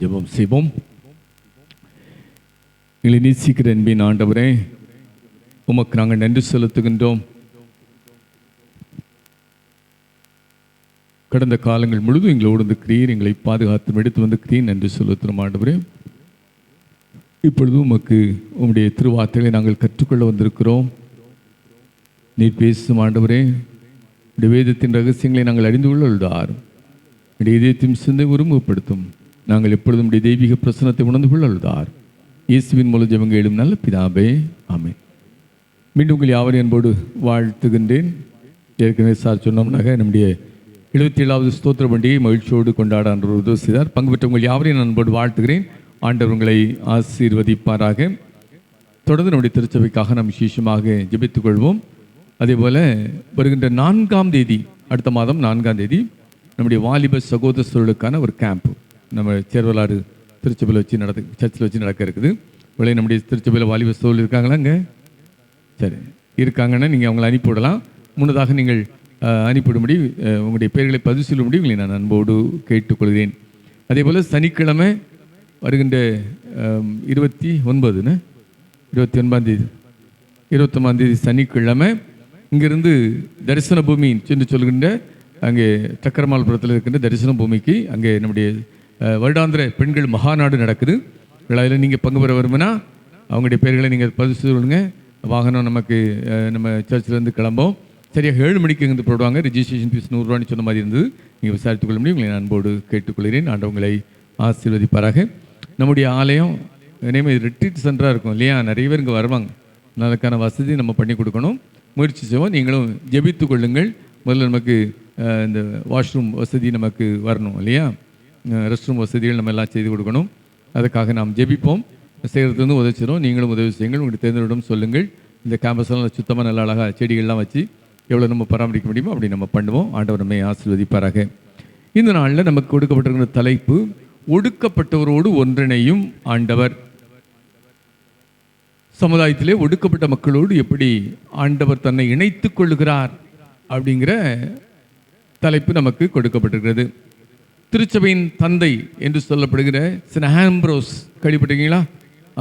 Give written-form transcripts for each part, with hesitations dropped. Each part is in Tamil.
ஜெபம் செய்வோம். எங்களை நேசிக்கிற அன்பின் ஆண்டவரே, உமக்கு நாங்கள் நன்றி செலுத்துகின்றோம். கடந்த காலங்கள் முழுதும் எங்களோடு இருக்கிறீர், எங்களை பாதுகாத்து எடுத்து வந்திருக்கிறீர். நன்றி செலுத்துகிறோம் ஆண்டவரே. இப்பொழுது உமக்கு உம்முடைய திருவார்த்தைகளை நாங்கள் கற்றுக்கொள்ள வந்திருக்கிறோம். நீர் பேசும் ஆண்டவரே, உடைய வேதத்தின் ரகசியங்களை நாங்கள் அறிந்து கொள்ளார். உடைய இதயத்தையும் சிந்தை உருவப்படுத்தும். நாங்கள் எப்பொழுதும் உடைய தெய்வீக பிரசனத்தை உணர்ந்து கொள்ளார். இயேசுவின் மூலம் ஜெபங்கள் எழும் நல்ல பிதாவே, ஆமென். மீண்டும் உங்கள் யாவரையும் அன்போடு வாழ்த்துகின்றேன். ஏற்கனவே சார் சொன்னோம்னாக நம்முடைய 77வது ஸ்தோத்திர பண்டிகையை மகிழ்ச்சியோடு கொண்டாட ஆண்டவர் உதவி செய்தார். பங்கு பெற்ற உங்கள் யாவரையும் நான் அன்போடு வாழ்த்துகிறேன். ஆண்டவர் உங்களை ஆசீர்வதிப்பாராக. தொடர்ந்து நம்முடைய திருச்சபைக்காக நாம் விசேஷமாக ஜெபித்துக் கொள்வோம். அதே போல் வருகின்ற 4ஆம் தேதி, அடுத்த மாதம் 4ஆம் தேதி நம்முடைய வாலிப சகோதரர்களுக்கான ஒரு கேம்ப் நம்ம சேர்வலாறு திருச்சபையில் வச்சு சர்ச்சில் வச்சு நடக்க இருக்குது. இவ்வளோ நம்முடைய திருச்சபையில் வாலிப சகோதரர் இருக்காங்களா? அங்கே சரி இருக்காங்கன்னா நீங்கள் அவங்களை அனுப்பிவிடலாம். முன்னதாக நீங்கள் அனுப்பிவிடும்படி உங்களுடைய பெயர்களை பதிவு சொல்லும்படி உங்களை நான் அன்போடு கேட்டுக்கொள்கிறேன். அதே போல் சனிக்கிழமை வருகின்ற 29ஆம் தேதி சனிக்கிழமை இங்கிருந்து தரிசன பூமி என்று சொல்கின்ற அங்கே சக்கரமால்புரத்தில் இருக்கின்ற தரிசன பூமிக்கு அங்கே நம்முடைய வருடாந்திர பெண்கள் மகாநாடு நடக்குது. விழாவில் நீங்கள் பங்கு பெற விரும்பினா அவங்களுடைய பெயர்களை நீங்கள் பதிவு சொல்லுங்க. வாகனம் நமக்கு நம்ம சர்ச்சிலேருந்து கிளம்போம். சரியாக 7 மணிக்கு இருந்து போடுவாங்க. ரிஜிஸ்ட்ரேஷன் ஃபீஸ் 100 ரூபான்னு சொன்ன மாதிரி இருந்தது. நீங்கள் விசாரித்துக் கொள்ள முடியும். உங்களை நான் அன்போடு கேட்டுக்கொள்கிறேன். ஆண்டவங்களை ஆசீர்வதிப்பாராக. நம்முடைய ஆலயம் இனிமேல் ரிட்ரீட் சென்டராக இருக்கும் இல்லையா? நிறைய பேர் இங்கே வருவாங்க. அதுக்கான வசதி நம்ம பண்ணி கொடுக்கணும். முயற்சி செய்வோம். நீங்களும் ஜெபித்து கொள்ளுங்கள். முதல்ல நமக்கு இந்த வாஷ்ரூம் வசதி நமக்கு வரணும் இல்லையா? ரெஸ்ட் ரூம் வசதிகள் நம்ம எல்லாம் செய்து கொடுக்கணும். அதுக்காக நாம் ஜெபிப்போம். செய்கிறதுலேருந்து உதவிச்சிடும். நீங்களும் உதவி செய்யுங்கள். உங்களுக்கு தெரிந்தவரிடம் சொல்லுங்கள். இந்த கேம்பஸ்லாம் சுத்தமாக நல்ல அழகாக செடிகள்லாம் வச்சு எவ்வளோ நம்ம பராமரிக்க முடியுமோ அப்படி நம்ம பண்ணுவோம். ஆண்டவர் நம்மை ஆசீர்வதிப்பாராக. இந்த நாளில் நமக்கு கொடுக்கப்பட்டிருக்கிற தலைப்பு, ஒடுக்கப்பட்டவரோடு ஒன்றிணையும் ஆண்டவர். சமுதாயத்திலே ஒடுக்கப்பட்ட மக்களோடு எப்படி ஆண்டவர் தன்னை இணைத்துக் கொள்ளுகிறார் அப்படிங்கிற தலைப்பு நமக்கு கொடுக்கப்பட்டிருக்கிறது. திருச்சபையின் தந்தை என்று சொல்லப்படுகிற சென்ட் ஆம்ப்ரோஸ், கேள்விப்பட்டிருக்கீங்களா?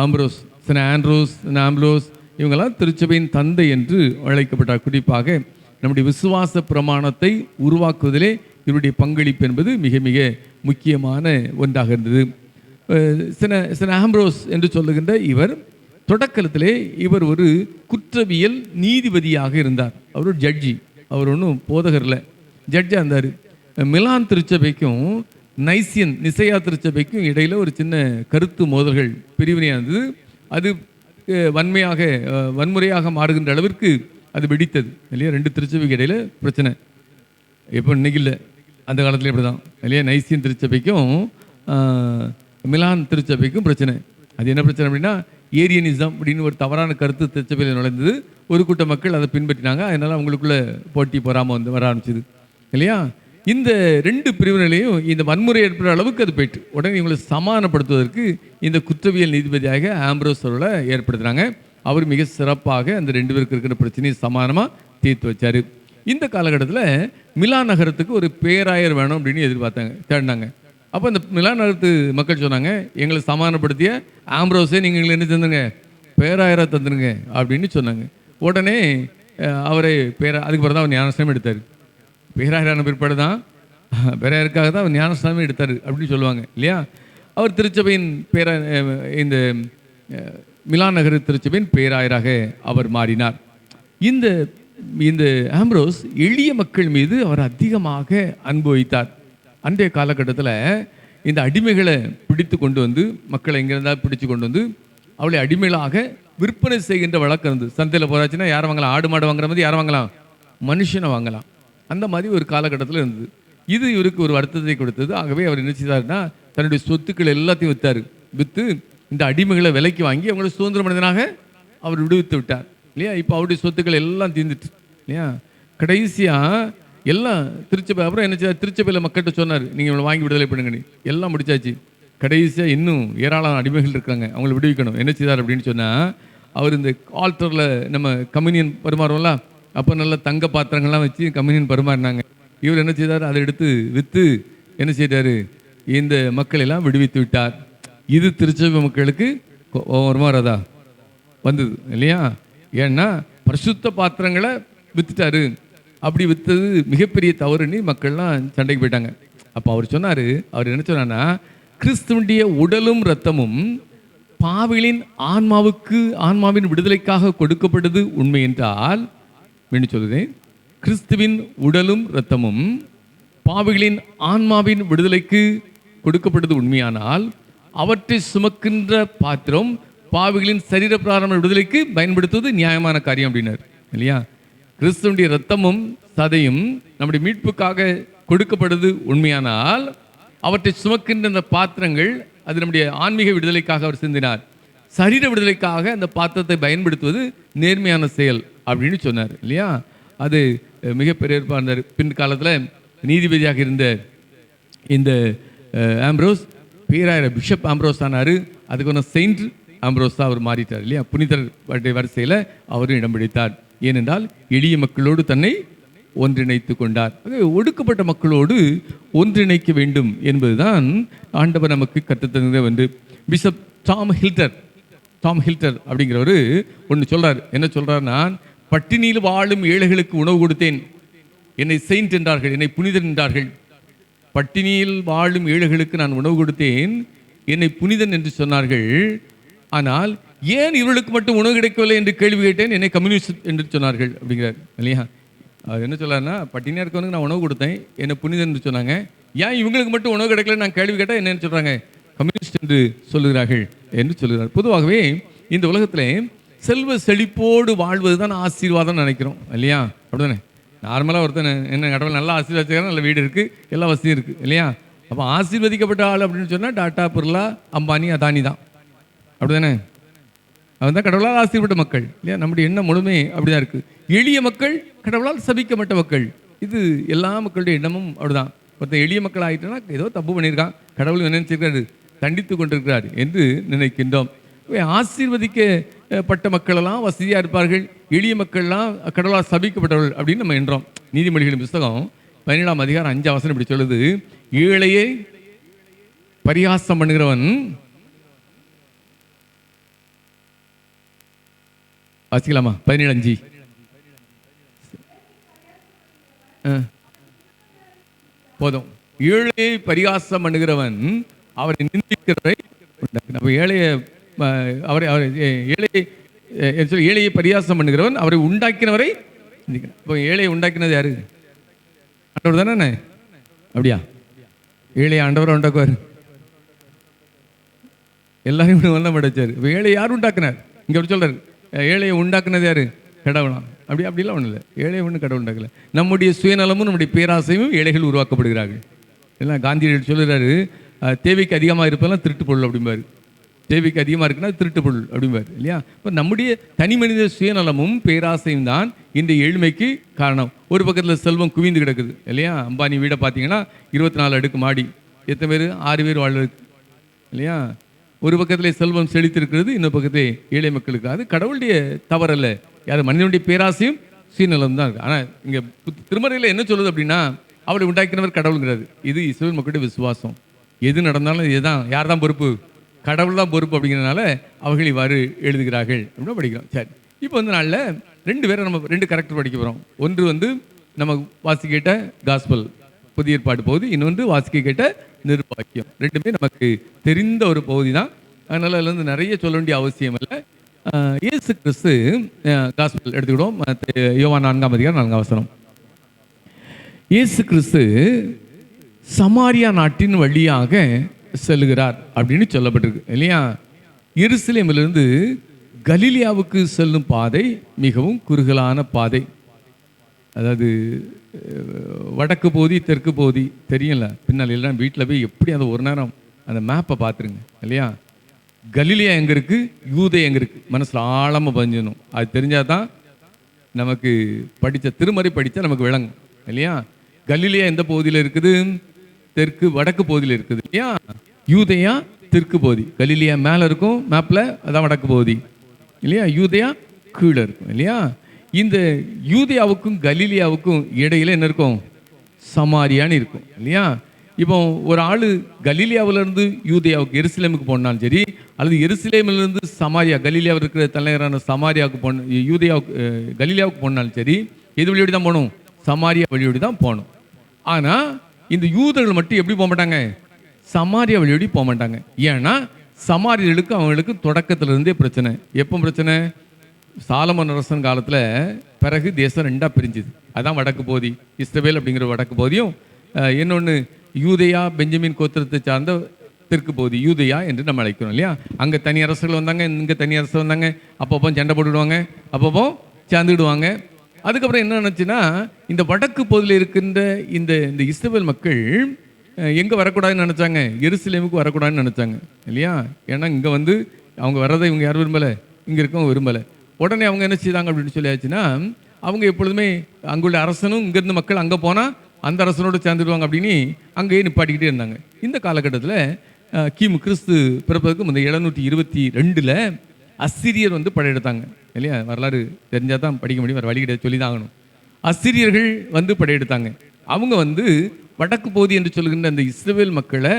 ஆம்ப்ரோஸ், சென்ட் ஆண்ட்ரோஸ், ஆம்ப்ரோஸ் இவங்கெல்லாம் திருச்சபையின் தந்தை என்று அழைக்கப்பட்டார். குறிப்பாக நம்முடைய விசுவாச பிரமாணத்தை உருவாக்குவதிலே இவருடைய பங்களிப்பு என்பது மிக மிக முக்கியமான ஒன்றாக இருந்தது. சென்ட் ஆம்ப்ரோஸ் என்று சொல்லுகின்ற இவர் தொடக்கத்திலே இவர் ஒரு குற்றவியல் நீதிபதியாக இருந்தார். அவர் ஒரு ஜட்ஜி. அவர் ஒன்றும் போதகரில் ஜட்ஜாக இருந்தார். மிலான் திருச்சபைக்கும் நிசையா திருச்சபைக்கும் இடையில் ஒரு சின்ன கருத்து மோதல்கள் பிரிவினையாக இருந்தது. அது வன்முறையாக மாறுகின்ற அளவிற்கு அது வெடித்தது இல்லையா? 2 திருச்சபைக்கு இடையில் பிரச்சனை. எப்போ இன்னைக்கு இல்லை, அந்த காலத்தில் இப்படி தான் இல்லையா? நைசியன் திருச்சபைக்கும் மிலான் திருச்சபைக்கும் பிரச்சனை. அது என்ன பிரச்சனை அப்படின்னா, ஏரியனிசம் அப்படின்னு ஒரு தவறான கருத்து திருச்சபையில் நுழைந்தது. ஒரு கூட்ட மக்கள் அதை பின்பற்றினாங்க. அதனால் அவங்களுக்குள்ள போட்டி பொறாமல் வர ஆரம்பிச்சிது இல்லையா? இந்த 2 பிரிவினையிலையும் இந்த வன்முறை ஏற்படுற அளவுக்கு அது போயிட்டு உடனே இவங்களை சமாதானப்படுத்துவதற்கு இந்த குற்றவியல் நீதிபதியாக ஆம்ப்ரோஸ் அவர்களை ஏற்படுத்துகிறாங்க. அவர் மிக சிறப்பாக அந்த 2 பேருக்கு இருக்கிற பிரச்சனையை சமாதானமாக தீர்த்து வச்சார். இந்த காலகட்டத்தில் மிலான் நகரத்துக்கு ஒரு பேராயர் வேணும் அப்படின்னு தேடினாங்க. அப்போ அந்த மிலான் நகரத்து மக்கள் சொன்னாங்க, எங்களை சமாதானப்படுத்திய ஆம்ப்ரோஸே நீங்கள் எங்களை என்ன தந்துருங்க, பேராயராக தந்துருங்க அப்படின்னு சொன்னாங்க. உடனே அவரை அதுக்கு பிறகு தான் அவர் ஞானஸ்நானம் எடுத்தார். பேராயரான பிற்பாடு தான் பேராயருக்காக தான் அவர் ஞானஸ்நானம் எடுத்தார் அப்படின்னு சொல்லுவாங்க இல்லையா? அவர் திருச்சபையின் இந்த மிலான் நகர திருச்சபையின் பேராயராக அவர் மாறினார். இந்த ஆம்ப்ரோஸ் எளிய மக்கள் மீது அவர் அதிகமாக அன்பு வைத்தார். அன்றைய காலகட்டத்தில் இந்த அடிமைகளை பிடித்து கொண்டு வந்து, மக்களை எங்கிருந்தால் பிடிச்சு கொண்டு வந்து அவளை அடிமைகளாக விற்பனை செய்கின்ற வழக்கம் இருந்தது. சந்தையில் போராச்சுன்னா யாரை வாங்கலாம்? ஆடு மாடு வாங்குற மாதிரி யாரை வாங்கலாம்? மனுஷனை வாங்கலாம். அந்த மாதிரி ஒரு காலகட்டத்தில் இருந்தது. இது இவருக்கு ஒரு வருத்தத்தை கொடுத்தது. ஆகவே அவர் என்ன செய்தார்னா, தன்னுடைய சொத்துக்கள் எல்லாத்தையும் விற்று இந்த அடிமைகளை விலைக்கு வாங்கி அவங்கள சுதந்திர மனிதனாக அவர் விடுவித்து விட்டார் இல்லையா? இப்போ அவருடைய சொத்துக்கள் எல்லாம் தீர்ந்துட்டு இல்லையா? கடைசியாக எல்லாம் திருச்சபை அப்புறம் என்ன செய்தார்? திருச்சபையில் மக்கள்கிட்ட சொன்னார், நீங்கள் இவங்களை வாங்கி விடுதலை பண்ணுங்க. எல்லாம் முடிச்சாச்சு. கடைசியாக இன்னும் ஏராளமான அடிமைகள் இருக்காங்க, அவங்களை விடுவிக்கணும். என்ன செய்தார் அப்படின்னு சொன்னால், அவர் இந்த ஆல்டரில் நம்ம கம்யூனியன் பரிமாறுவோம்ல, அப்போ நல்ல தங்க பாத்திரங்கள்லாம் வச்சு கம்யூனியன் பரிமாறினாங்க. இவர் என்ன செய்தார்? அதை எடுத்து விற்று என்ன செய்தார்? இந்த மக்கள் எல்லாம் விடுவித்து விட்டார். இது திருச்சபை மக்களுக்கு ஒரு மாதிரிதா வந்தது இல்லையா? ஏன்னா பரிசுத்த பாத்திரங்களை வித்துட்டாரு. அப்படி வித்தது மிகப்பெரிய தவறுன்னு மக்கள்லாம் சண்டைக்கு போயிட்டாங்க. அப்போ அவர் சொன்னார், அவர் என்ன சொன்னார்னா, கிறிஸ்துவனுடைய உடலும் இரத்தமும் பாவிகளின் ஆன்மாவின் விடுதலைக்காக கொடுக்கப்பட்டது உண்மை என்றால், வேண்டி சொல்லுதேன், கிறிஸ்துவின் உடலும் இரத்தமும் பாவிகளின் ஆன்மாவின் விடுதலைக்கு கொடுக்கப்பட்டது உண்மையானால், அவற்றை சுமக்கின்ற பாத்திரம் பாவிகளின் சரீர பிராரம்ப விடுதலைக்கு பயன்படுத்துவது நியாயமான காரியம் அப்படின்னார் இல்லையா? கிறிஸ்துவனுடைய இரத்தமும் சதையும் நம்முடைய மீட்புக்காக கொடுக்கப்படுவது உண்மையானால், அவற்றை சுமக்கின்ற அந்த பாத்திரங்கள் அது நம்முடைய ஆன்மீக விடுதலைக்காக அவர் சிந்தினார். சரீர விடுதலைக்காக அந்த பாத்திரத்தை பயன்படுத்துவது நேர்மையான செயல் அப்படின்னு சொன்னார் இல்லையா? அது மிகப்பெரிய இருந்தார். பின் காலத்தில் நீதிபதியாக இருந்த இந்த ஆம்ப்ரோஸ் பேராயர் பிஷப் ஆம்ப்ரோஸ் ஆனார். அதுக்கு ஒன்று செயின்ட் ஆம்ப்ரோஸ் தான் அவர் மாறிட்டார் இல்லையா? புனிதர் வரிசையில் அவரும் இடம் பிடித்தார். ஏனென்றால் எளிய மக்களோடு தன்னை ஒன்றிணைத்து கொண்டார். ஒடுக்கப்பட்ட மக்களோடு ஒன்றிணைக்க வேண்டும் என்பதுதான் ஆண்டவர் நமக்கு கற்றுத்தந்த வந்து. பிஷப் டாம் ஹில்டர் அப்படிங்கிறவர் ஒன்று சொல்றார். என்ன சொல்றார்? நான் பட்டினியில் வாழும் ஏழைகளுக்கு உணவு கொடுத்தேன், என்னை செயின்ட் என்றார்கள், என்னை புனிதன் என்றார்கள். பட்டினியில் வாழும் ஏழைகளுக்கு நான் உணவு கொடுத்தேன், என்னை புனிதன் என்று சொன்னார்கள். ஆனால் ஏன் இவர்களுக்கு மட்டும் உணவு கிடைக்கவில்லை என்று கேள்வி கேட்டேன், என்னை கம்யூனிஸ்ட் என்று சொன்னார்கள் அப்படிங்கிறார் இல்லையா? அவர் என்ன சொல்லார்னா, பட்டினியாக இருக்கவனுக்கு நான் உணவு கொடுத்தேன், என்னை புனிதன் என்று சொன்னாங்க. ஏன் இவங்களுக்கு மட்டும் உணவு கிடைக்கல நான் கேள்வி கேட்டால் என்னன்னு சொல்கிறாங்க, கம்யூனிஸ்ட் என்று சொல்லுகிறார்கள் என்று சொல்லுகிறார். பொதுவாகவே இந்த உலகத்தில் செல்வ செழிப்போடு வாழ்வது தான் ஆசீர்வாதம் நினைக்கிறோம் இல்லையா? அப்படிதானே? நார்மலாக ஒருத்தன் என்ன கடவுள் நல்லா ஆசீர்வாதிக்கிறார், நல்ல வீடு இருக்குது, எல்லா வசதியும் இருக்குது இல்லையா? அப்போ ஆசீர்வதிக்கப்பட்ட ஆள் அப்படின்னு சொன்னால் டாட்டா, பிர்லா, அம்பானி, அதானி தான். அப்படிதானே? அவன் தான் கடவுளால் ஆசீர்வப்பட்ட மக்கள் இல்லையா? நம்முடைய எண்ணம் முழுமே அப்படிதான் இருக்குது. எளிய மக்கள் கடவுளால் சபிக்கப்பட்ட மக்கள். இது எல்லா மக்களுடைய எண்ணமும் அப்படிதான். ஒருத்தன் எளிய மக்கள் ஆகிட்டோன்னா ஏதோ தப்பு பண்ணியிருக்கான், கடவுள் நினைச்சிருக்காரு, தண்டித்து கொண்டிருக்கிறார் என்று நினைக்கின்றோம். ஆசீர்வதிக்கப்பட்ட மக்களெல்லாம் வசதியாக இருப்பார்கள், எளிய மக்கள்லாம் கடவுளால் சபிக்கப்பட்டவர்கள் அப்படின்னு நம்ம எண்றோம். நீதிமொழிகளின் புஸ்தகம் 17ஆம் அதிகாரம் 5ஆம் வசனம் இப்படி சொல்லுது, ஏழையை பரிகாசம் பண்ணுகிறவன், வாசிக்கலாமா? 17:5 போதும். ஏழையை பரிகாசம் பண்ணுகிறவன் அவரை நிந்திக்கிறவரை, ஏழையை ஏழையை பரிகாசம் பண்ணுகிறவன் அவரை உண்டாக்கினவரை. இப்போ ஏழையை உண்டாக்கினது யாரு? ஆண்டவர் தானே? அப்படியா? ஏழையை ஆண்டவரை உண்டாக்குவார்? எல்லாரையும் வல்லம் படைச்சார். இப்போ ஏழை யார் உண்டாக்குனார்? இங்கே அப்படி சொல்றாரு, ஏழையை உண்டாக்குனது யாரு? கடவுளா? அப்படிலாம் ஒன்றும் இல்லை. ஏழை ஒன்றும் கடவுள் உண்டாக்கல. நம்முடைய சுயநலமும் நம்முடைய பேராசையும் ஏழைகள் உருவாக்கப்படுகிறார்கள். எல்லாம் காந்தியடிகள் சொல்லுறாரு, தேவைக்கு அதிகமாக இருப்பதெல்லாம் திருட்டு பொருள் அப்படிம்பாரு. தேவைக்கு அதிகமாக இருக்குன்னா திருட்டு பொருள் அப்படிம்பாரு இல்லையா? இப்போ நம்முடைய தனி மனித சுயநலமும் பேராசையும் தான் இந்த ஏழ்மைக்கு காரணம். ஒரு பக்கத்தில் செல்வம் குவிந்து கிடக்குது இல்லையா? அம்பானி வீடை பார்த்தீங்கன்னா 24 அடுக்கு மாடி, எத்தனை பேர்? 6 பேர் வாழ்றது இல்லையா? ஒரு பக்கத்தில் செல்வம் செழித்திருக்கிறது, இன்னொரு பக்கத்தில் ஏழை மக்களுக்கு. அது கடவுளுடைய தவறல்ல, யார் மனிதனுடைய பேராசையும் சுயநலம் தான் இருக்குது. ஆனால் இங்கே திருமறையில் என்ன சொல்லுது அப்படின்னா, அவரை உண்டாக்கினவர் கடவுளுங்கிறது. இது இஸ்ரவேல் மக்களுடைய விசுவாசம். எது நடந்தாலும் இதுதான், யார் தான் பொறுப்பு? கடவுள் தான் பொறுப்பு. அப்படிங்கிறதுனால அவர்கள் இவ்வாறு எழுதுகிறார்கள் அப்படின்னு படிக்கிறோம். சரி, இப்போ வந்து நாளில் 2 பேரை நம்ம 2 கேரக்டர் படிக்க போகிறோம். ஒன்று நம்ம வாசிக்க கேட்ட காஸ்பல் புதிய ஏற்பாடு பகுதி, இன்னொன்று வாசிக்க கேட்ட நிர்வாக்கியம். 2மே நமக்கு தெரிந்த ஒரு பகுதி தான். அதனால் அதில் வந்து நிறைய சொல்ல வேண்டிய அவசியம் இல்லை. இயேசு கிறிஸ்து காஸ்பல் எடுத்துக்கிடுவோம். யோவான் 4ஆம் அதிகாரம் 4ஆம் வசனம். இயேசு கிறிஸ்து சமாரியா நாட்டின் வழியாக செல்லுகிறார் அப்படின்னு சொல்லப்பட்டிருக்கு இல்லையா? எருசலேமிலிருந்து கலிலியாவுக்கு செல்லும் பாதை மிகவும் குறுகலான பாதை. அதாவது வடக்கு பகுதி தெற்கு பகுதி தெரியல. பின்னால் எல்லாம் வீட்டில் போய் எப்படி அந்த ஒரு நேரம் அந்த மேப்பை பார்த்துருங்க இல்லையா? கலிலியா எங்கே இருக்குது, யூதை எங்கே இருக்குது, மனசில் ஆழமாக பதிஞ்சிடணும். அது தெரிஞ்சால் தான் நமக்கு திருமறை படித்தா நமக்கு விளங்கும் இல்லையா? கலிலியா எந்த பகுதியில் இருக்குது? தெற்கு வடக்கு பகுதியில் இருக்குது இல்லையா? யூதையா தெற்கு பகுதி, கலிலியா மேலே இருக்கும் மேப்பில், அதான் வடக்கு பகுதி இல்லையா? யூதையா கீழே இருக்கும் இல்லையா? இந்த யூதையாவுக்கும் கலிலியாவுக்கும் இடையில என்ன இருக்கும்? சமாரியான்னு இருக்கும் இல்லையா? இப்போ ஒரு ஆள் கலீலியாவிலிருந்து யூதேயாவுக்கு எருசலேமுக்கு போனாலும் சரி, அல்லது எருசலேமிலிருந்து சமாரியா, கலீலியாவில் இருக்கிற தலைநகரான சமாரியாவுக்கு யூதேயாவுக்கு கலீலியாவுக்கு போனாலும் சரி, எது வழியோடி தான் போகணும்? சமாரியா வழியோடி தான் போகணும். ஆனால் இந்த யூதர்கள் மட்டும் எப்படி போக மாட்டாங்க? சமாரியா வழியோடி போக மாட்டாங்க. ஏன்னா சமாரியர்களுக்கு அவங்களுக்கு தொடக்கத்திலிருந்தே பிரச்சனை. எப்போ பிரச்சனை? சாலமன் அரசன் காலத்தில் பிறகு தேசம் ரெண்டாக பிரிஞ்சுது. அதான் வடக்கு பகுதி இஸ்ரவேல் அப்படிங்கிற வடக்கு பகுதியும், இன்னொன்று யூதேயா பெஞ்சமின் கோத்திரத்தை சார்ந்த தெற்கு பகுதி யூதேயா என்று நம்ம அழைக்கிறோம் இல்லையா? அங்கே தனி அரசுகள் வந்தாங்க, இங்கே தனி அரசு வந்தாங்க. அப்பப்போ சண்டை போட்டுவிடுவாங்க, அப்பப்போ சேர்ந்துடுவாங்க. அதுக்கப்புறம் என்ன நினச்சுன்னா, இந்த வடக்கு பகுதியில் இருக்கின்ற இந்த இந்த இஸ்ரவேல் மக்கள் எங்கே வரக்கூடாதுன்னு நினச்சாங்க? எருசலேமுக்கு வரக்கூடாதுன்னு நினச்சாங்க இல்லையா? ஏன்னா இங்கே வந்து அவங்க வர்றதை இவங்க யாரும் விரும்பலை, இங்கே இருக்கவங்க விரும்பலை. உடனே அவங்க என்ன செய்தாங்க அப்படின்னு சொல்லியாச்சுன்னா, அவங்க எப்பொழுதுமே அங்குள்ள அரசனும் இங்கேருந்து மக்கள் அங்கே போனால் அந்த அரசனோடு சேர்ந்துடுவாங்க அப்படின்னு அங்கேயே நிப்பாட்டிக்கிட்டே இருந்தாங்க. இந்த காலகட்டத்தில் கிமு கிறிஸ்து பிறப்பதற்கு இந்த 722 அசிரியர் வந்து படையெடுத்தாங்க இல்லையா? வரலாறு தெரிஞ்சால் தான் படிக்க முடியும், வேறு வழி கிடையாது, சொல்லி தான் ஆகணும். அசிரியர்கள் வந்து படையெடுத்தாங்க. அவங்க வந்து வடக்கு பகுதி என்று சொல்கின்ற அந்த இஸ்ரவேல் மக்களை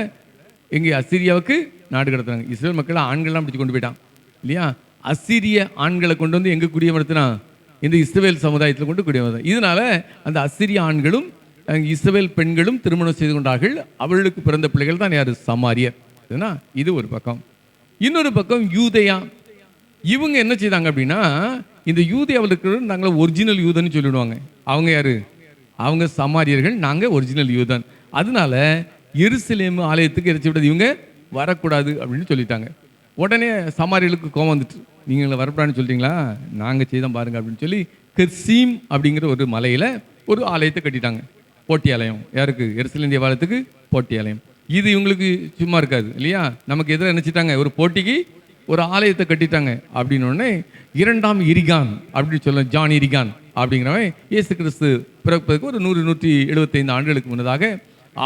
எங்கே அசிரியாவுக்கு நாடு கடத்துறாங்க. இஸ்ரவேல் மக்களை ஆண்கள்லாம் பிடிச்சி கொண்டு போயிட்டான் இல்லையா? அசிரிய ஆண்களை கொண்டு வந்து எங்கே குடியமர்த்தினா? இந்த இஸ்ரவேல் சமுதாயத்தில் கொண்டு குடியமர்த்தான். இதனால அந்த அசிரிய ஆண்களும் இஸ்ரவேல் பெண்களும் திருமணம் செய்து கொண்டார்கள். அவர்களுக்கு பிறந்த பிள்ளைகள் தான் யார்? சமாரியர். இது ஒரு பக்கம். இன்னொரு பக்கம் யூதேயா. இவங்க என்ன செய்தாங்க அப்படின்னா, இந்த யூதேயாவில் இருக்கிற நாங்கள் ஒரிஜினல் யூதன்னு சொல்லிவிடுவாங்க. அவங்க யாரு? அவங்க சமாரியர்கள், நாங்கள் ஒரிஜினல் யூதன். அதனால எருசலேம் ஆலயத்துக்கு இறைச்சி விட்டது இவங்க வரக்கூடாது அப்படின்னு சொல்லிட்டாங்க. உடனே சமாரியர்களுக்கு கோபம் வந்துட்டு, நீங்கள் வரக்கூடாதுன்னு சொல்லிட்டீங்களா, நாங்கள் செய்தோம் பாருங்க அப்படின்னு சொல்லி கெர்சீம் அப்படிங்கிற ஒரு மலையில் ஒரு ஆலயத்தை கட்டிட்டாங்க. போட்டி ஆலயம். யாருக்கு? எருசலேம் தேவாலயத்துக்கு போட்டி ஆலயம். இது இவங்களுக்கு சும்மா இருக்காது இல்லையா? நமக்கு எதிராக நினச்சிட்டாங்க, ஒரு போட்டிக்கு ஒரு ஆலயத்தை கட்டிட்டாங்க. அப்படின்னோடனே 2ஆம் இரிகான் அப்படின்னு சொல்ல, ஜான் இரிகான் அப்படிங்கிறவன் இயேசு கிறிஸ்து பிறப்பதற்கு ஒரு 175 ஆண்டுகளுக்கு முன்னதாக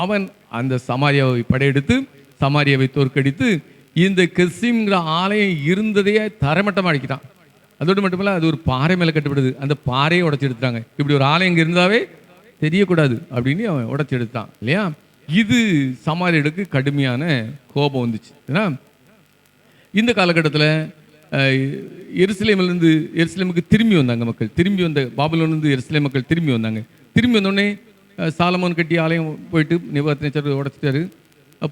அவன் அந்த சமாரியாவை படையெடுத்து சமாரியாவை தோற்கடித்து இந்த கெர்சீம்ங்கிற ஆலயம் இருந்ததையே தரமட்டமாக அடிக்கிட்டான். அதோடு மட்டுமல்ல, அது ஒரு பாறை மேலே கட்டப்படுது. அந்த பாறையை உடச்சி எடுத்துட்டாங்க. இப்படி ஒரு ஆலயம் இங்கே இருந்தாவே தெரியக்கூடாது அப்படின்னு அவன் உடச்சி எடுத்தான் இல்லையா? இது சமாரியர்களுக்கு கடுமையான கோபம் வந்துச்சு. ஏன்னா இந்த காலகட்டத்தில் எருசலேமுக்கு திரும்பி வந்தாங்க மக்கள். திரும்பி வந்த பாபிலோன்லேருந்து எருசலேம் மக்கள் திரும்பி வந்தாங்க. திரும்பி வந்தோடனே சாலமோன் கட்டி ஆலயம் போயிட்டு நேபுகாத்நேச்சர் உடைச்சிட்டாரு.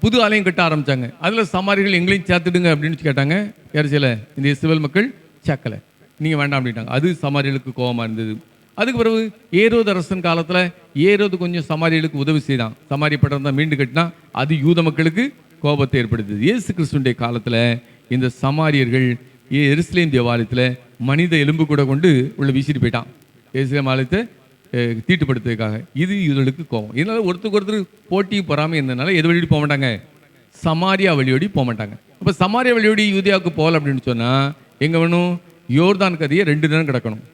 புது ஆலயம் கட்ட ஆரம்பித்தாங்க. அதில் சமாரியர்கள் எங்களையும் சேர்த்துடுங்க அப்படின்னு கேட்டாங்க. எரிசல இந்த இஸ்ரவேல் மக்கள் சேர்க்கலை, நீங்கள் வேண்டாம் அப்படின்ட்டாங்க. அது சமாரியர்களுக்கு கோபமாக இருந்தது. அதுக்கு பிறகு ஏரோது அரசன் காலத்தில் ஏரோது கொஞ்சம் சமாரியர்களுக்கு உதவி செய்தான். சமாரிய பட்டணம் தான் மீண்டு கட்டினா. அது யூத மக்களுக்கு கோபத்தை ஏற்படுத்துது. இயேசு கிறிஸ்துடைய காலத்தில் இந்த சமாரியர்கள் எருசலேம் தேவாலயத்தில் மனித எலும்பு கூட கொண்டு உள்ள வீசிட்டு போயிட்டான். எருசலேம் ஆலயத்தை தீட்டுப்படுத்துறதுக்காக. இது இவர்களுக்கு கோபம். இதனால ஒருத்தருக்கு ஒருத்தர் போட்டி பொறாமை இருந்ததுனால எது வழியோடி போக மாட்டாங்க? சமாரியா வழியோடி போக மாட்டாங்க. அப்போ சமாரியா வழியோடி யூதேயாவுக்கு போகல அப்படின்னு சொன்னால் எங்கே வேணும்? யோர்தான் கதையை 2 நேரம் கிடக்கணும்.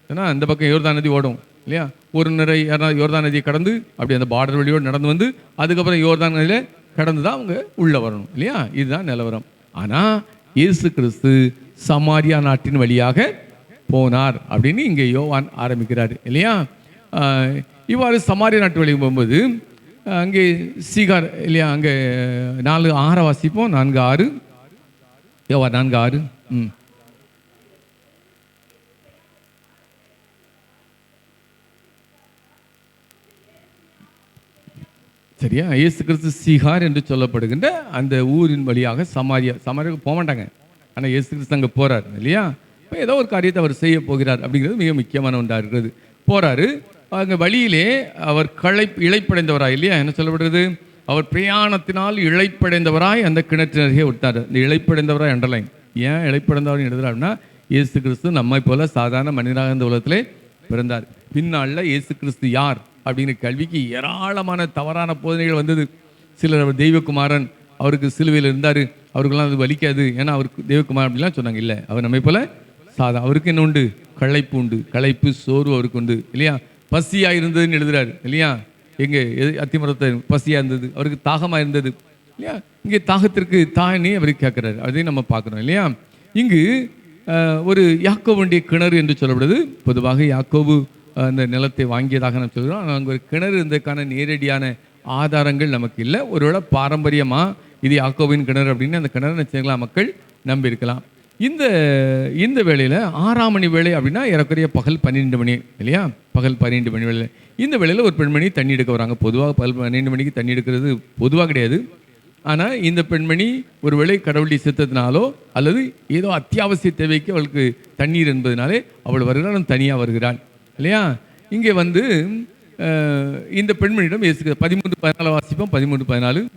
ஏன்னா அந்த பக்கம் யோர்தான் நதி ஓடும் இல்லையா? ஒரு நிறை யோர்தான் நதியை கடந்து அப்படி அந்த பார்டர் வழியோடு நடந்து வந்து அதுக்கப்புறம் யோர்தான் நதியில் கடந்து தான் அவங்க உள்ளே வரணும் இல்லையா? இதுதான் நிலவரம். ஆனால் இயேசு கிறிஸ்து சமாரியா நாட்டின் வழியாக போனார் அப்படின்னு இங்கே யோவான் ஆரம்பிக்கிறார் இல்லையா? இவ்வாறு சமாரியா நாட்டு வழி போகும்போது அங்கே சீகார் இல்லையா? அங்கே 4:6 வாசிப்போம். 4:6 யோவான் 4:6. சரியா? இயேசு கிறிஸ்து சீகார் என்று சொல்லப்படுகின்ற அந்த ஊரின் வழியாக சமாரியாவுக்கு போக மாட்டாங்க. ஆனால் இயேசு கிறிஸ்து அங்கே போகிறார் இல்லையா? இப்போ ஏதோ ஒரு காரியத்தை அவர் செய்ய போகிறார் அப்படிங்கிறது மிக முக்கியமான ஒன்றாக இருக்கிறது. போகிறாரு. அங்கே வழியிலே அவர் இழைப்படைந்தவராய் இல்லையா? என்ன சொல்லப்படுறது? அவர் பிரயாணத்தினால் இழைப்படைந்தவராய் அந்த கிணற்றினரையே விட்டார். இந்த இழைப்படைந்தவராய் அண்டர்லைன். ஏன் இழைப்படைந்தவராய் எழுதுறாருன்னா, இயேசு கிறிஸ்து நம்மை போல சாதாரண மனிதனாக இந்த உலகத்திலே பிறந்தார். பின்னாளில் இயேசு கிறிஸ்து யார் அப்படிங்கிற கல்விக்கு ஏராளமான தவறான போதனைகள் வந்தது. சிலர் அவர் தெய்வகுமாரன், அவருக்கு சிலுவையில் இருந்தார், அவருக்கெல்லாம் அது வலிக்காது, ஏன்னா அவருக்கு தெய்வகுமாரன் அப்படிலாம் சொன்னாங்க. இல்லை, அவர் நம்மை போல அவருக்கு என்ன உண்டு? களைப்பு உண்டு. களைப்பு சோர்வு அவருக்கு உண்டு இல்லையா? பசியாக இருந்ததுன்னு எழுதுறாரு இல்லையா? எங்கே அத்திமரத்தை பசியாக இருந்தது, அவருக்கு தாகமாக இருந்தது இல்லையா? இங்கே தாகத்திற்கு தானே அவருக்கு கேட்குறாரு. அதையும் நம்ம பார்க்குறோம் இல்லையா? இங்கு ஒரு யாக்கோபுடைய கிணறு என்று சொல்லப்படுது. பொதுவாக யாக்கோபு அந்த நிலத்தை வாங்கியதாக நம்ம சொல்கிறோம். அங்கே ஒரு கிணறு இருந்ததுக்கான நேரடியான ஆதாரங்கள் நமக்கு இல்லை. ஒருவேளை பாரம்பரியமாக இது யாக்கோபின் கிணறு அப்படின்னு அந்த கிணறு நிச்சயங்களா மக்கள் நம்பியிருக்கலாம். இந்த வேளையில் 6ஆம் மணி வேலை அப்படின்னா ஏறக்குறைய பகல் 12 மணி இல்லையா? பகல் 12 மணி வேலை. இந்த வேளையில் ஒரு பெண்மணி தண்ணி எடுக்க வராங்க. பொதுவாக பகல் 12 மணிக்கு தண்ணி எடுக்கிறது பொதுவாக கிடையாது. ஆனால் இந்த பெண்மணி ஒருவேளை கடவுளுடைய சித்தத்தினாலோ அல்லது ஏதோ அத்தியாவசிய தேவைக்கு அவளுக்கு தண்ணீர் என்பதனாலே அவள் வருகிறாள், தனியாக வருகிறாள் இல்லையா? இங்கே வந்து இந்த பெண்மணியிடம் இயேசு 13:14 வாசிப்போம். 13:14.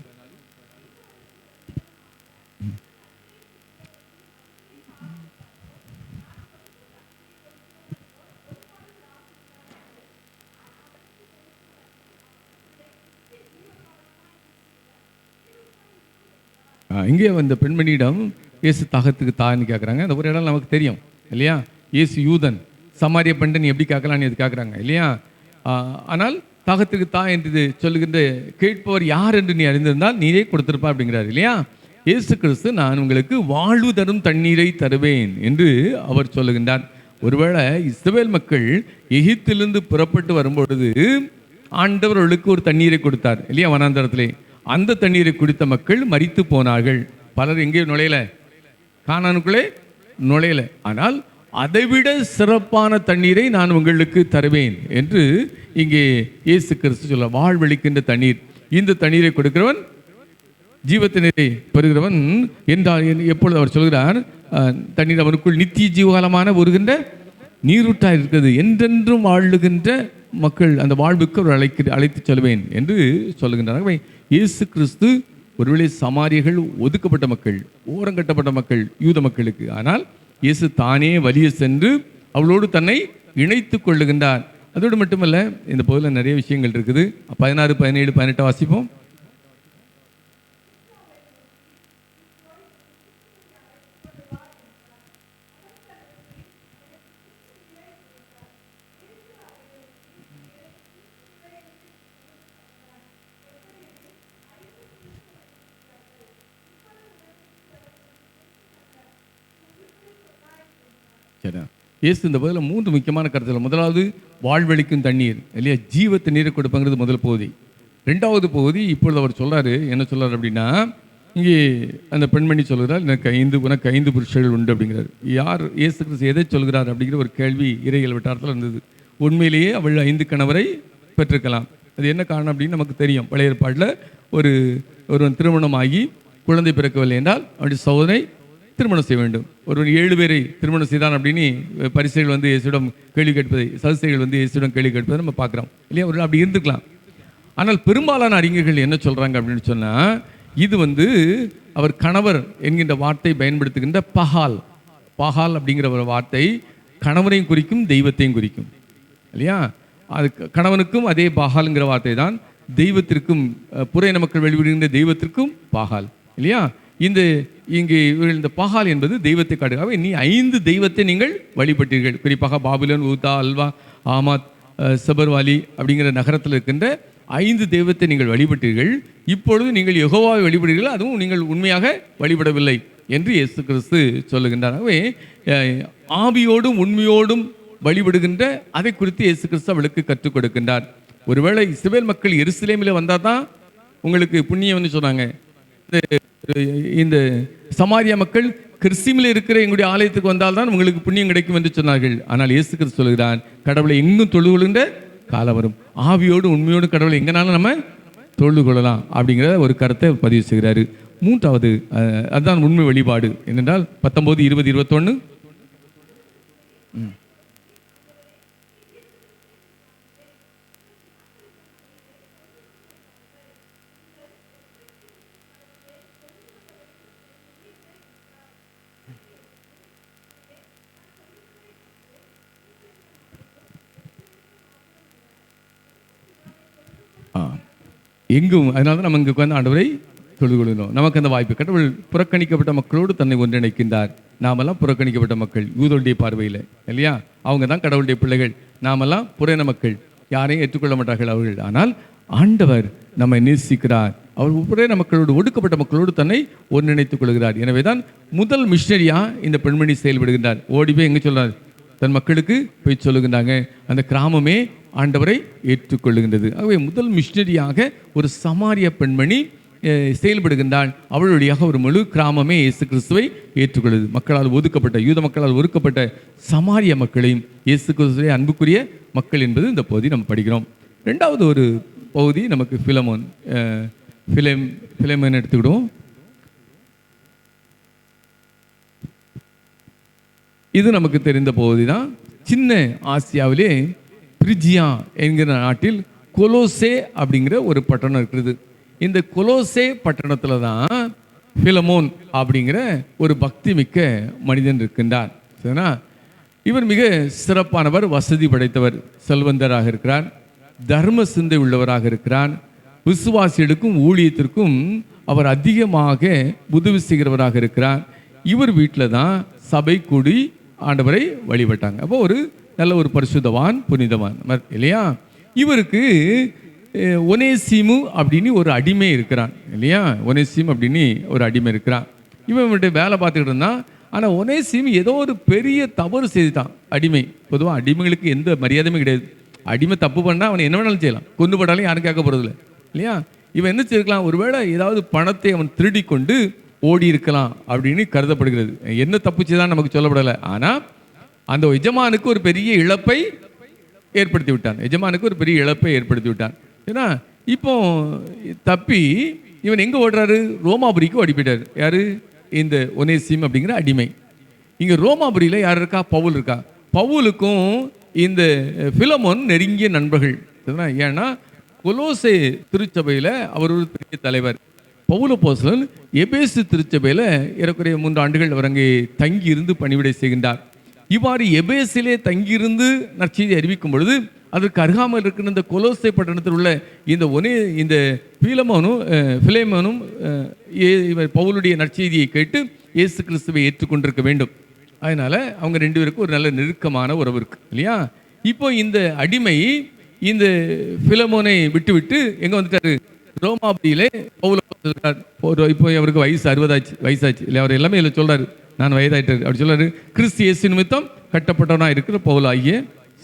இங்கே வந்த பெண்மணியிடம் இயேசு தாகத்துக்கு தான்னு கேட்குறாங்க. அந்த ஒரு இடம் நமக்கு தெரியும் இல்லையா? இயேசு யூதன், சமாரிய பெண்ணை நீ எப்படி கேட்கலான்னு இது கேட்குறாங்க இல்லையா? ஆனால் தாகத்துக்கு தா என்று சொல்லுகின்ற கேட்பவர் யார் என்று நீ அறிந்திருந்தால் நீரே கொடுத்திருப்பா அப்படிங்கிறார் இல்லையா? இயேசு கிறிஸ்து நான் உங்களுக்கு வாழ்வு தரும் தண்ணீரை தருவேன் என்று அவர் சொல்லுகின்றார். ஒருவேளை இஸ்ரவேல் மக்கள் எகிப்திலிருந்து புறப்பட்டு வரும்பொழுது ஆண்டவர்களுக்கு ஒரு தண்ணீரை கொடுத்தார் இல்லையா? வனாந்தரத்திலே அந்த தண்ணீரை குடித்த மக்கள் மரித்து போனார்கள். பலர் எங்கே நுழையல, கானானுக்குள்ளே நுழையல. ஆனால் அதைவிட சிறப்பான தண்ணீரை நான் உங்களுக்கு தருவேன் என்று இங்கே இயேசு கிறிஸ்து சொல்ல, வாழ்வளிக்கின்ற தண்ணீர். இந்த தண்ணீரை கொடுக்கிறவன் ஜீவத்தினரை பெறுகிறவன் என்றால் எப்பொழுது அவர் சொல்கிறார், தண்ணீர் அவனுக்குள் நித்திய ஜீவகாலமான வருகின்ற நீரூட்டாக இருக்கிறது, என்றென்றும் வாழுகின்ற மக்கள் அந்த வாழ்வுக்கு அவர் அழைத்து செல்வேன் என்று சொல்லுகின்றார். இயேசு கிறிஸ்து ஒருவேளை சமாரியர்கள் ஒதுக்கப்பட்ட மக்கள், ஓரங்கட்டப்பட்ட மக்கள் யூத மக்களுக்கு. ஆனால் இயேசு தானே வலிய சென்று அவளோடு தன்னை இணைத்து கொள்ளுகின்றார். அதோடு மட்டுமல்ல, இந்த பகுதியில் நிறைய விஷயங்கள் இருக்குது. 16, 17, 18 வாசிப்போம். இயேசு இந்த பதில் 3 முக்கியமான கருத்துக்கள். முதலாவது வாழ்வளிக்கும் தண்ணீர் இல்லையா? ஜீவ தண்ணீரை கொடுப்பாங்கிறது முதல் பகுதி. 2வது பகுதி இப்பொழுது அவர் சொல்றாரு. என்ன சொல்றாரு அப்படின்னா, இங்கே அந்த பெண்மணி சொல்கிறார், உனக்கு 5 புருஷர்கள் உண்டு அப்படிங்கிறார். யார் இயேசு கிறிஸ்து எதை சொல்கிறார் அப்படிங்கிற ஒரு கேள்வி இறையியல் வட்டாரத்தில் இருந்தது. உண்மையிலேயே அவள் 5 கணவரை பெற்றிருக்கலாம். அது என்ன காரணம் அப்படின்னு நமக்கு தெரியும். பழைய ஏற்பாட்டில் ஒருவன் திருமணமாகி குழந்தை பிறக்கவில்லை என்றால் அவருடைய சகோதரை திருமணம் செய்ய வேண்டும். ஒருவன் 7 பேரை திருமணம் செய்தான் அப்படின்னு பரிசைகள் வந்து இயேசுவிடம் கேள்வி கேட்பதை, சதுசேயர்கள் வந்து இயேசுவிடம் கேள்வி கேட்பதை நம்ம பார்க்குறோம் இல்லையா? ஒரு அப்படி இருந்துக்கலாம். ஆனால் பெரும்பாலான அறிஞர்கள் என்ன சொல்கிறாங்க அப்படின்னு சொன்னால், இது வந்து அவர் கணவர் என்கின்ற வார்த்தை பயன்படுத்துகின்ற பகால் அப்படிங்கிற ஒரு வார்த்தை கணவரையும் குறிக்கும், தெய்வத்தையும் குறிக்கும் இல்லையா? அது கணவனுக்கும் அதே பகால்ங்கிற வார்த்தை தான், தெய்வத்திற்கும் புறையின மக்கள் வெளிவிடுகின்ற தெய்வத்திற்கும் பகால் இல்லையா? இங்கே இந்த பகால் என்பது தெய்வத்தை காட்டுகாக நீ 5 தெய்வத்தை நீங்கள் வழிபட்டீர்கள். குறிப்பாக பாபிலோன், ஊதா, அல்வா, ஆமாத், சபர்வாலி அப்படிங்கிற நகரத்தில் இருக்கின்ற 5 தெய்வத்தை நீங்கள் வழிபட்டீர்கள். இப்பொழுது நீங்கள் யெகோவாவை வழிபடுகிறீர்கள், அதுவும் நீங்கள் உண்மையாக வழிபடவில்லை என்று இயேசு கிறிஸ்து சொல்லுகின்றார். ஆகவே ஆவியோடும் உண்மையோடும் வழிபடுகின்ற அதை குறித்து இயேசு கிறிஸ்து அவளுக்கு கற்றுக் கொடுக்கின்றார். ஒருவேளை இஸ்ரவேல் மக்கள் எருசலேமில் வந்தால் தான் உங்களுக்கு புண்ணியம்னு சொன்னாங்க. இந்த சமாரியா மக்கள் கிறிஸ்துவில் இருக்கிற எங்களுடைய ஆலயத்துக்கு வந்தால்தான் உங்களுக்கு புண்ணியம் கிடைக்கும் என்று சொன்னார்கள். ஆனால் இயேசு கிறிஸ்து சொல்கிறார், கடவுளை எங்கும் தொழுது கொள்கின்ற காலம் வரும். ஆவியோடு உண்மையோடு கடவுளை எங்கனாலும் நம்ம தொழுது கொள்ளலாம் அப்படிங்கிற ஒரு கருத்தை பதிவு செய்கிறாரு. 3வது அதுதான் உண்மை வழிபாடு. என்னென்றால் 19, 20, 21. எங்கும் அதனால தான் நம்ம இங்கே உட்கார்ந்து ஆண்டவரை தொழுது கொள்ளணும். நமக்கு அந்த வாய்ப்பு. கடவுள் புறக்கணிக்கப்பட்ட மக்களோடு தன்னை ஒன்றிணைக்கின்றார். நாமெல்லாம் புறக்கணிக்கப்பட்ட மக்கள் யூதருடைய பார்வையில் இல்லையா? அவங்க தான் கடவுளுடைய பிள்ளைகள். நாமெல்லாம் புறையின மக்கள், யாரையும் ஏற்றுக்கொள்ள மாட்டார்கள் அவர்கள். ஆனால் ஆண்டவர் நம்மை நேசிக்கிறார். அவர் புறையின மக்களோடு, ஒடுக்கப்பட்ட மக்களோடு தன்னை ஒன்றிணைத்துக் கொள்கிறார். எனவே தான் முதல் மிஷனரியா இந்த பெண்மணி செயல்படுகின்றார். ஓடி போய் எங்கே சொல்றார்? தன் மக்களுக்கு போய் சொல்லுகின்றாங்க. அந்த கிராமமே ஆண்டவரை ஏற்றுக்கொள்ளுகின்றது. ஆகவே முதல் மிஷினரியாக ஒரு சமாரிய பெண்மணி செயல்படுகின்றாள். அவள் வழியாக ஒரு முழு கிராமமே இயேசு கிறிஸ்துவை ஏற்றுக்கொள்ளுது. மக்களால் ஒதுக்கப்பட்ட, யூத மக்களால் ஒதுக்கப்பட்ட சமாரிய மக்களையும் இயேசு கிறிஸ்துவை அன்புக்குரிய மக்கள் என்பது இந்த பகுதி நம்ம படிக்கிறோம். ரெண்டாவது ஒரு பகுதி நமக்கு பிலமோன் எடுத்துக்கிடுவோம். இது நமக்கு தெரிந்த பகுதி தான். சின்ன ஆசியாவிலே பிரிஜியா என்கிற நாட்டில் கொலோசே அப்படிங்கிற ஒரு பட்டணம் இருக்கிறது. இந்த கொலோசே பட்டணத்தில் தான் பிலமோன் அப்படிங்கிற ஒரு பக்தி மிக்க மனிதன் இருக்கின்றார். சரினா, இவர் மிக சிறப்பானவர், வசதி படைத்தவர், செல்வந்தராக இருக்கிறார், தர்ம சிந்தை உள்ளவராக இருக்கிறார். விசுவாசிகளுக்கும் ஊழியத்திற்கும் அவர் அதிகமாக உதவி செய்கிறவராக இருக்கிறார். இவர் வீட்டில் தான் சபை கூடி ஆண்டவரை வழிபட்டாங்க. அப்போ ஒரு நல்ல ஒரு பரிசுத்தவான், புனிதவான் இல்லையா. இவருக்கு ஒனேசிமு அப்படின்னு ஒரு அடிமை இருக்கிறான் இல்லையா. ஒனேசிம் அப்படின்னு ஒரு அடிமை இருக்கிறான். இவன் வேலை பார்த்துக்கிட்டு இருந்தான். ஆனால் ஒனேசிம் ஏதோ ஒரு பெரிய தவறு செய்துட்டான். அடிமை, பொதுவாக அடிமைகளுக்கு எந்த மரியாதையுமே கிடையாது. அடிமை தப்பு பண்ணால் அவனை என்ன வேணாலும் செய்யலாம், கொண்டு போட்டாலும் யாரும் கேட்க போகிறதில்ல இல்லையா. இவன் என்ன செய்யலாம், ஒருவேளை ஏதாவது பணத்தை அவன் திருடி கொண்டு ஓடி இருக்கலாம் அப்படின்னு கருதப்படுகிறது. என்ன தப்பு செய்தான் நமக்கு சொல்லப்படலை. ஆனால் அந்த எஜமானுக்கு ஒரு பெரிய இழப்பை ஏற்படுத்தி விட்டான். எஜமானுக்கு ஒரு பெரிய இழப்பை ஏற்படுத்தி விட்டான். ஏன்னா இப்போ தப்பி இவன் எங்கே ஓடுறாரு, ரோமாபுரிக்கு ஓடி போயிட்டார். யாரு, இந்த ஒனேசிம் அப்படிங்கிற அடிமை. இங்கே ரோமாபுரியில் யார் இருக்கா, பவுல் இருக்கா. பவுலுக்கும் இந்த பிலமோன் நெருங்கிய நண்பர்கள். ஏன்னா கொலோசே திருச்சபையில் அவர் ஒரு பெரிய தலைவர். பவுல் அப்போஸ்தலன் எபேசு திருச்சபையில் ஏறக்குறைய 3 ஆண்டுகள் அவர் அங்கே தங்கியிருந்து பணிவிடை செய்கின்றார். இவ்வாறு எபேசிலே தங்கியிருந்து நற்செய்தி அறிவிக்கும் பொழுது அதற்கு அருகாமல் இருக்கிற இந்த கொலோசை பட்டணத்தில் உள்ள இந்த பிலேமோனும் பவுலுடைய நற்செய்தியை கேட்டு இயேசு கிறிஸ்துவை ஏற்றுக்கொண்டிருக்க வேண்டும். அதனால அவங்க 2 பேருக்கும் ஒரு நல்ல நெருக்கமான உறவு இருக்கு இல்லையா. இப்போ இந்த அடிமை இந்த பிலமோனை விட்டு எங்க வந்துட்டாரு, ரோமாபுரியிலே பவுல் சொல்றார். இப்போ அவருக்கு வயசு 60 வயசாச்சு இல்லை. அவர் எல்லாமே இல்லை சொல்றாரு, நான் வயதாயிட்டாரு அப்படி சொல்றாரு. கிறிஸ்து இயேசு நிமித்தம் கட்டப்பட்டவனா இருக்கிற பவுல் ஆகிய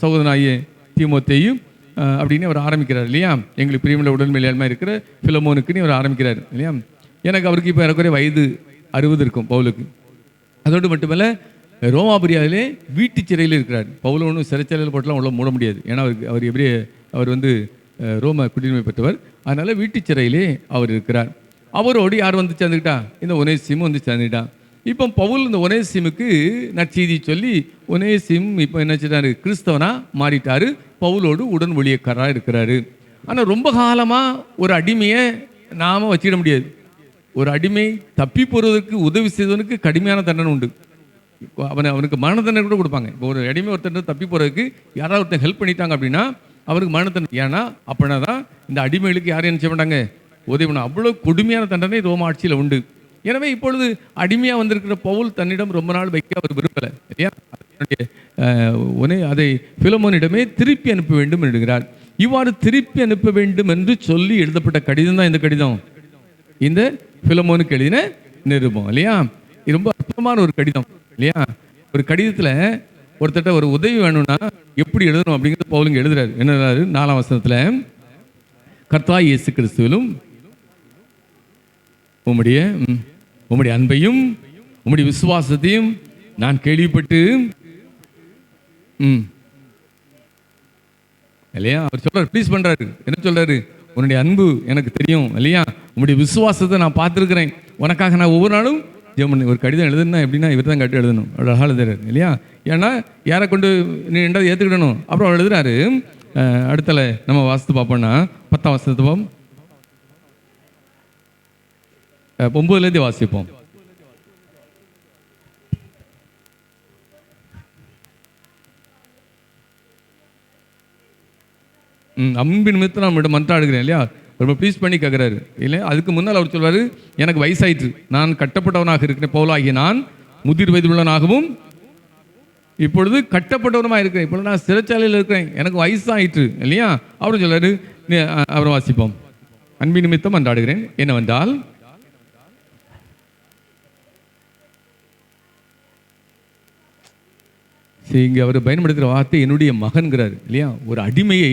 சகோதரனாகிய தீமோத்தேயும் அப்படின்னு அவர் ஆரம்பிக்கிறார் இல்லையா. எங்களுக்கு பிரியமுள்ள உடல் மேலாண்மை இருக்கிற பிலமோனுக்குன்னு அவர் ஆரம்பிக்கிறார் இல்லையா. எனக்கு அவருக்கு இப்போ ஏறக்குறைய வயது 60 இருக்கும் பவுலுக்கு. அதோடு மட்டுமல்ல, ரோமாபுரியாவிலே வீட்டு சிறையில் இருக்கிறார். பவுல் ஒன்றும் சிறைச்சாலையில் போட்டெல்லாம் உள்ள மூட முடியாது. ஏன்னா அவர் ரோம குடியுரிமை பெற்றவர். அதனால வீட்டு சிறையிலே அவர் இருக்கிறார். அவரோடு யார் வந்து சேர்ந்துக்கிட்டா, இந்த ஒனேசிமும் வந்து சேர்ந்துக்கிட்டான். இப்போ பவுல் இந்த ஒனேசிமுக்கு நற்செய்தி சொல்லி ஒனேசிம் இப்போ என்ன செய்றாரு, கிறிஸ்தவனா மாறிட்டாரு. பவுலோடு உடன் ஊழியக்காரராக இருக்கிறாரு. ஆனால் ரொம்ப காலமாக ஒரு அடிமையை நாம் வச்சிட முடியாது. ஒரு அடிமை தப்பி போகிறதுக்கு உதவி செய்தவனுக்கு கடுமையான தண்டனை உண்டு. அவனுக்கு மரண தண்டனை கூட கொடுப்பாங்க. இப்போ ஒரு அடிமை ஒருத்தர் தப்பி போகிறதுக்கு யாராவது ஒருத்தர் ஹெல்ப் பண்ணிட்டாங்க அப்படின்னா அவருக்கு மரண தண்டனை. ஏன்னா அப்படின்னா தான் இந்த அடிமைகளுக்கு யாரும் என்ன செய்ய மாட்டாங்க, உதவி பண்ண. அவ்வளோ கொடுமையான தண்டனை ரோம ஆட்சியில் உண்டு. எனவே இப்பொழுது அடிமையாக வந்திருக்கிற பவுல் தன்னிடம் ரொம்ப நாள் வைக்க அவர் விரும்பலை இல்லையா. அதை பிலமோனிடமே திருப்பி அனுப்ப வேண்டும் என்கிறார். இவ்வாறு திருப்பி அனுப்ப வேண்டும் என்று சொல்லி எழுதப்பட்ட கடிதம் தான் இந்த கடிதம், இந்த பிலமோனுக்கு எழுதின நிருபம் இல்லையா. இது ரொம்ப அற்புதமான ஒரு கடிதம் இல்லையா. ஒரு கடிதத்தில் ஒருத்தட்ட ஒரு உதவி வேணும்னா எப்படி எழுதணும் அப்படிங்கிறது பவுலுங்க எழுதுறாரு. என்ன 4ஆம் வசனத்தில், கர்த்தராகிய இயேசு கிறிஸ்துவிலும் உம்முடைய அன்பையும் உம்முடைய விசுவாசத்தையும் நான் கேள்விப்பட்டு இல்லையா. அவர் சொல்றாரு, ப்ளீஸ் பண்றாரு. என்ன சொல்றாரு, உன்னுடைய அன்பு எனக்கு தெரியும் இல்லையா, உம்முடைய விசுவாசத்தை நான் பார்த்துருக்கிறேன், உனக்காக நான் ஒவ்வொரு நாளும் ஜெபம். ஒரு கடிதம் எழுதுனா எப்படின்னா இவர் தான் கட்டு எழுதணும், அழகாக எழுதுறாரு இல்லையா. ஏன்னா யாரை கொண்டு நீ ரெண்டாவது ஏற்றுக்கிடணும். அப்புறம் அவர் எழுதுறாரு. அடுத்தல நம்ம வாசித்து பார்ப்போம்னா 10ஆம் வசனத்தை 9லேருந்து வாசிப்போம். அன்பின் நிமித்தம் நான் மன்றாடுகிறேன் இல்லையா. ரொம்ப ப்ளீஸ் பண்ணி கேட்குறாரு இல்லையா. அதுக்கு முன்னால் அவர் சொல்வார், எனக்கு வயசாயிற்று, நான் கட்டப்பட்டவனாக இருக்கிறேன், பவுலாகிய நான் முதிர் வயதுள்ளவனாகவும் இப்பொழுது கட்டப்பட்டவனமாக இருக்கிறேன். இப்பொழுது நான் சிறைச்சாலையில் இருக்கிறேன், எனக்கு வயசாயிற்று இல்லையா. அவரும் சொல்றாரு. அவரை வாசிப்போம். அன்பின் நிமித்தம் மன்றாடுகிறேன் என்னவென்றால், இங்கே அவர் பயன்படுத்துகிற வார்த்தை என்னுடைய மகன்கிறார் இல்லையா. ஒரு அடிமையை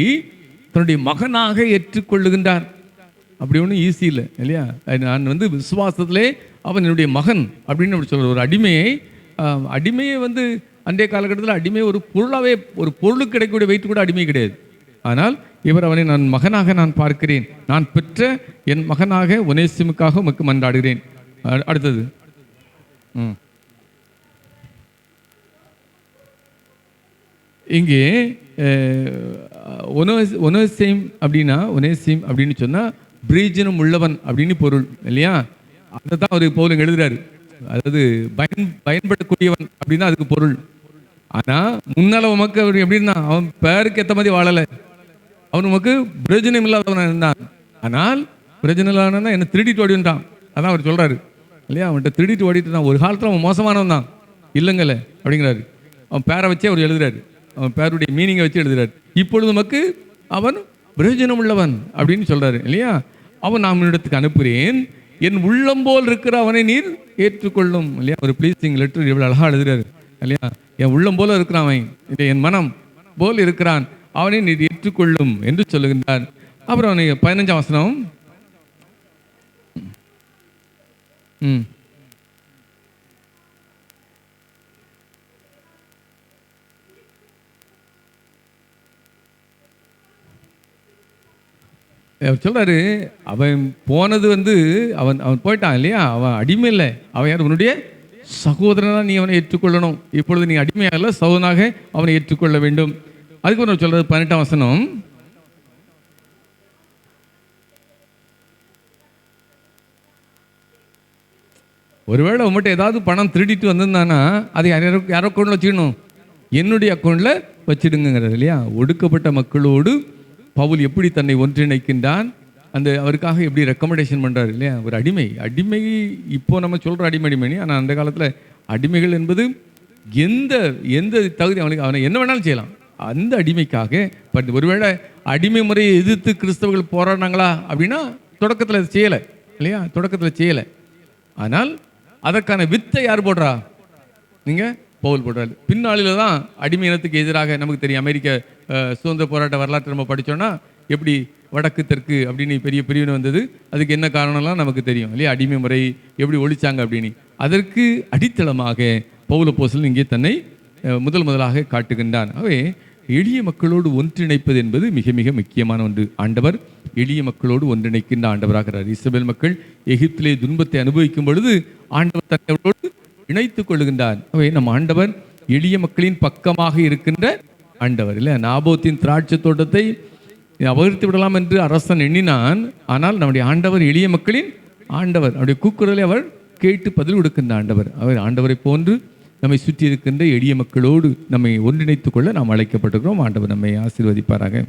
தன்னுடைய மகனாக ஏற்றுக்கொள்ளுகின்றார். அப்படி ஒன்றும் ஈஸி இல்லை இல்லையா. நான் விசுவாசத்திலே அவன் என்னுடைய மகன் அப்படின்னு அப்படி சொல்கிற ஒரு அடிமையை அன்றைய காலகட்டத்தில் அடிமை ஒரு பொருளாகவே, ஒரு பொருளுக்கு கிடைக்கக்கூடிய வெயிட் கூட அடிமை கிடையாது. ஆனால் இவர் அவனை நான் மகனாக நான் பார்க்கிறேன், நான் பெற்ற என் மகனாக ஒனேசிமுக்காக உமக்கு மன்றாடுகிறேன். அடுத்தது இங்கே ஒனேசிம் அப்படின்னு சொன்னால் பிரயோஜனம் உள்ளவன் அப்படின்னு பொருள் இல்லையா. அதை தான் அவர் பவுல் எழுதுறாரு. அதாவது பயன்படக்கூடியவன் அப்படின்னா அதுக்கு பொருள். ஆனால் முன்னால் உமக்கு அவர் எப்படின்னா அவன் பேருக்கு ஏற்ற மாதிரி வாழலை, அவன் உமக்கு பிரயோஜனம் இல்லாதவன் இருந்தான். ஆனால் பிரயோஜனம் இல்லாதவன் என்னை திருடிட்டு ஓடிட்டான். அதான் அவர் சொல்கிறாரு இல்லையா. அவன்கிட்ட திருடிட்டு ஓடிட்டு தான். ஒரு காலத்தில் அவன் மோசமானவன் தான் இல்லைங்கல்ல அப்படிங்கிறாரு. அவன் பேரை வச்சே அவர் எழுதுறாரு, அவன் பேருடைய மீனிங்கை வச்சு எழுதுறாரு. இப்பொழுது நமக்கு அவன் பிரயோஜனம் உள்ளவன் அப்படின்னு சொல்கிறாரு இல்லையா. அவன் நான் இடத்துக்கு அனுப்புகிறேன், என் உள்ளம் போல் இருக்கிற அவனை நீர் ஏற்றுக்கொள்ளும் இல்லையா. ஒரு ப்ளீசிங் லெட்டர் எவ்வளோ அழகாக எழுதுறாரு இல்லையா. என் உள்ளம் போல இருக்கிறான் அவன், என் மனம் போல் இருக்கிறான், அவனை நீர் ஏற்றுக்கொள்ளும் என்று சொல்லுகின்றார். அப்புறம் அவனை 15ஆம் வசனம் அவர் சொல்றாரு, அவன் போனது அவன் போயிட்டான் இல்லையா. அவன் அடிமை இல்லை, அவன் யார்? உன்னுடைய சகோதரனாக நீ அவனை ஏற்றுக்கொள்ளணும். இப்பொழுது நீ அடிமையாக சகோதரனாக அவனை ஏற்றுக்கொள்ள வேண்டும். அதுக்கு ஒன்று சொல்றது 18ஆம் வசனம். ஒருவேளை உங்கள்கிட்ட ஏதாவது பணம் திருடிட்டு வந்திருந்தானா அதை யாரோ அக்கௌண்ட்ல வச்சுக்கணும், என்னுடைய அக்கௌண்ட்ல வச்சிடுங்கிறது இல்லையா. ஒடுக்கப்பட்ட மக்களோடு பவுல் எப்படி தன்னை ஒன்றிணைக்கின்றான், அவருக்காக எப்படி ரெக்கமெண்டேஷன் பண்ணுறாரு இல்லையா. ஒரு அடிமை இப்போ நம்ம சொல்கிற அடிமை, ஆனால் அந்த காலத்தில் அடிமைகள் என்பது எந்த தகுதி அவனை என்ன வேணாலும் செய்யலாம். அந்த அடிமைக்காக ஒருவேளை அடிமை முறையை எதிர்த்து கிறிஸ்தவர்கள் போராடினாங்களா அப்படின்னா தொடக்கத்தில் செய்யலை இல்லையா, தொடக்கத்தில் செய்யலை. ஆனால் அதற்கான வித்தை யார் போடுறா? நீங்கள் பவுல் போடுறாரு. பின்னாளில் தான் அடிமை இனத்துக்கு எதிராக நமக்கு தெரியும். அமெரிக்க சுதந்திர போராட்ட வரலாற்று நம்ம படித்தோன்னா எப்படி வடக்கு தெற்கு அப்படின்னு பெரிய பிரிவினை வந்தது. அதுக்கு என்ன காரணம்லாம் நமக்கு தெரியும் இல்லையா. அடிமை முறை எப்படி ஒழிச்சாங்க அப்படின்னு. அதற்கு அடித்தளமாக பவுல் அப்போஸ்தலன் இங்கே தன்னை முதலாக காட்டுகின்றான். ஆகவே எளிய மக்களோடு ஒன்றிணைப்பது என்பது மிக மிக முக்கியமான ஒன்று. ஆண்டவர் எளிய மக்களோடு ஒன்றிணைக்கின்ற ஆண்டவராகிறார். இஸ்ரவேல் மக்கள் எகிப்திலே துன்பத்தை அனுபவிக்கும் பொழுது ஆண்டவர் தன்னோடு இணைத்துக் கொள்ளுகின்றார். அவை நம் ஆண்டவர் எளிய மக்களின் பக்கமாக இருக்கின்ற ஆண்டவர் இல்லை. நாபோத்தின் திராட்சை தோட்டத்தை அபகரித்து விடலாம் என்று அரசன் எண்ணினான். ஆனால் நம்முடைய ஆண்டவர் எளிய மக்களின் ஆண்டவர். அவருடைய கூக்குரலை அவர் கேட்டு பதில் கொடுக்கின்ற ஆண்டவர். அவர் ஆண்டவரை போன்று நம்மை சுற்றி இருக்கின்ற எளிய மக்களோடு நம்மை ஒன்றிணைத்துக் கொள்ள நாம் அழைக்கப்பட்டிருக்கிறோம். ஆண்டவர் நம்மை ஆசீர்வதிப்பாராக.